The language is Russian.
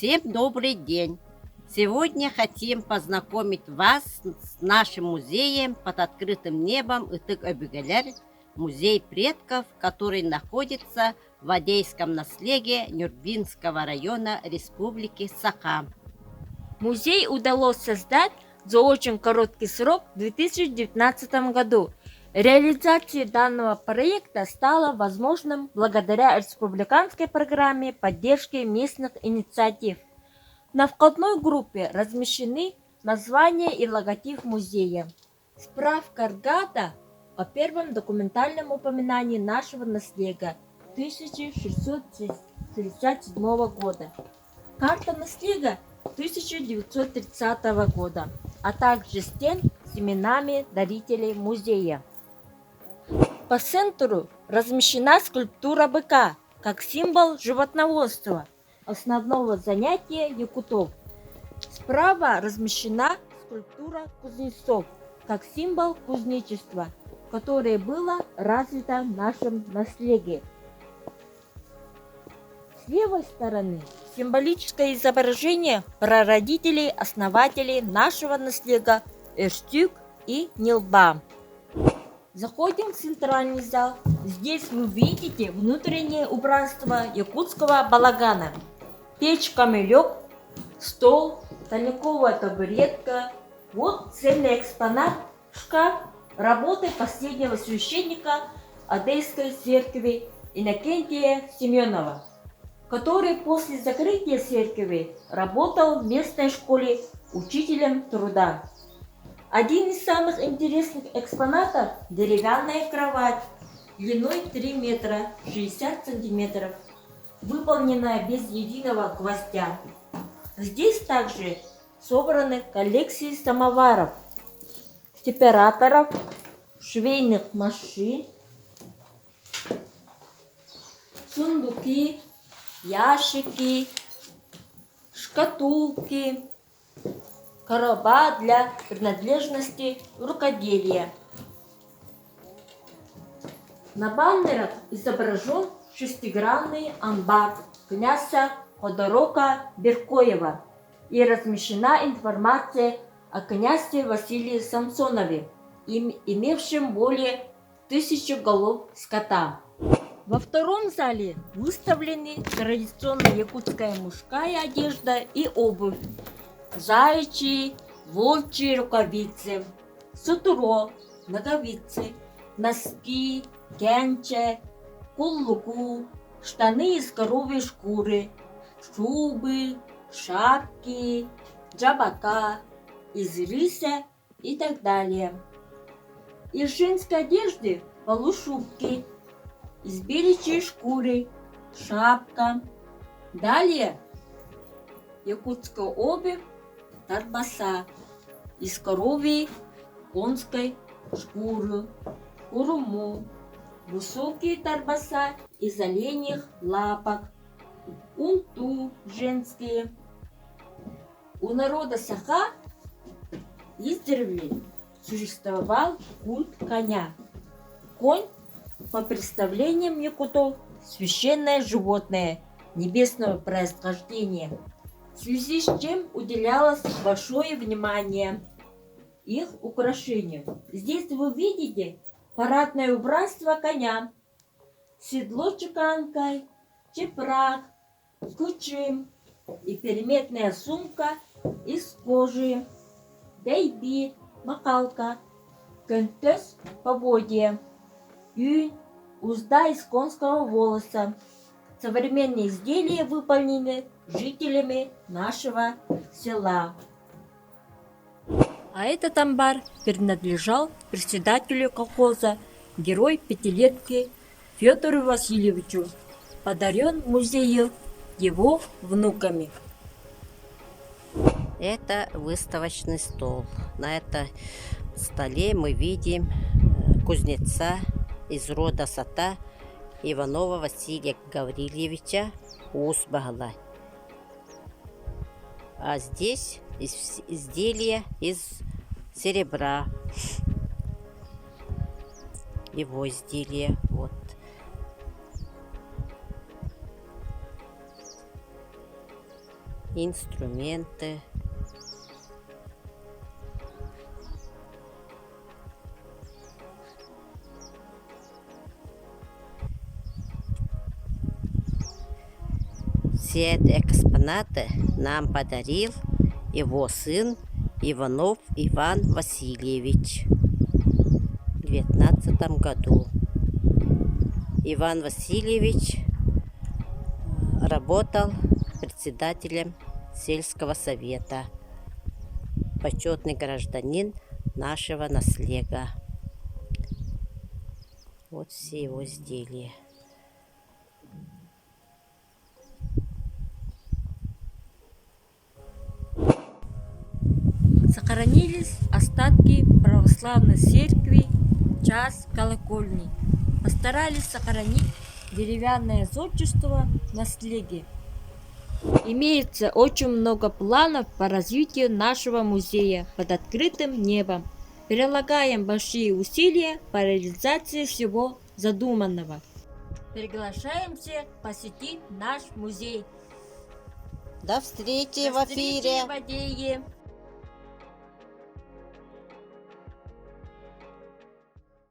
Всем добрый день! Сегодня хотим познакомить вас с нашим музеем под открытым небом Ытык-Обюгелер, музей предков, который находится в Адейском наследии Нюрбинского района Республики Саха. Музей удалось создать за очень короткий срок в 2019 году. Реализация данного проекта стала возможным благодаря республиканской программе поддержки местных инициатив. На входной группе размещены название и логотип музея. Справка РГАДа о первом документальном упоминании нашего наследия 1667 года. Карта наследия 1930 года, а также стен с именами дарителей музея. По центру размещена скульптура быка, как символ животноводства, основного занятия якутов. Справа размещена скульптура кузнецов, как символ кузнечества, которое было развито в нашем наследии. С левой стороны символическое изображение прародителей, основателей нашего наследия Эштюк и Нилба. Заходим в центральный зал. Здесь вы видите внутреннее убранство якутского балагана. Печь-камелек, стол, стольниковая табуретка. Вот ценный экспонат – шкаф работы последнего священника Адейской церкви Иннокентия Семенова, который после закрытия церкви работал в местной школе учителем труда. Один из самых интересных экспонатов – деревянная кровать длиной 3 метра 60 сантиметров, выполненная без единого гвоздя. Здесь также собраны коллекции самоваров, температоров, швейных машин, сундуки, ящики, шкатулки, короба для принадлежностей рукоделия. На баннерах изображен шестигранный амбар князя Ходорока Беркоева и размещена информация о князе Василии Самсонове, имевшем более 1000 голов скота. Во втором зале выставлены традиционная якутская мужская одежда и обувь, заячьи, волчьи рукавицы, сутуро, ноговицы, носки, кенче, куллуку, штаны из коровьей шкуры, шубы, шапки, джабака, из риса и так далее. Из женской одежды полушубки, из беличьей шкуры, шапка. Далее якутская обувь, тарбаса, из коровьей, конской шкуры, куруму, высокие тарбаса из оленьих лапок, унту женские. У народа Саха издревле существовал культ коня. Конь, по представлениям якутов, священное животное небесного происхождения, в связи с чем уделялось большое внимание их украшению. Здесь вы видите парадное убранство коня, седло чеканкой, чепрак, кучим и переметная сумка из кожи, дейби, макалка, кентес, поводья, юнь, узда из конского волоса. Современные изделия выполнены жителями нашего села. А этот амбар принадлежал председателю колхоза, герой пятилетки Федору Васильевичу, подарен музею его внуками. Это выставочный стол. На этом столе мы видим кузнеца из рода Сата Иванова Василия Гаврильевича Усбагла. А здесь изделия из серебра. Его изделия. Вот. инструменты. Все эти экспонаты нам подарил его сын Иванов Иван Васильевич в 2019 году. Иван Васильевич работал председателем сельского совета, почетный гражданин нашего наслега. Вот все его изделия. Сохранились остатки православной церкви, час колокольни. Постарались сохранить деревянное зодчество наследие. Имеется очень много планов по развитию нашего музея под открытым небом. Прилагаем большие усилия по реализации всего задуманного. Приглашаем всех посетить наш музей. До встречи в До встречи эфире! в Адее!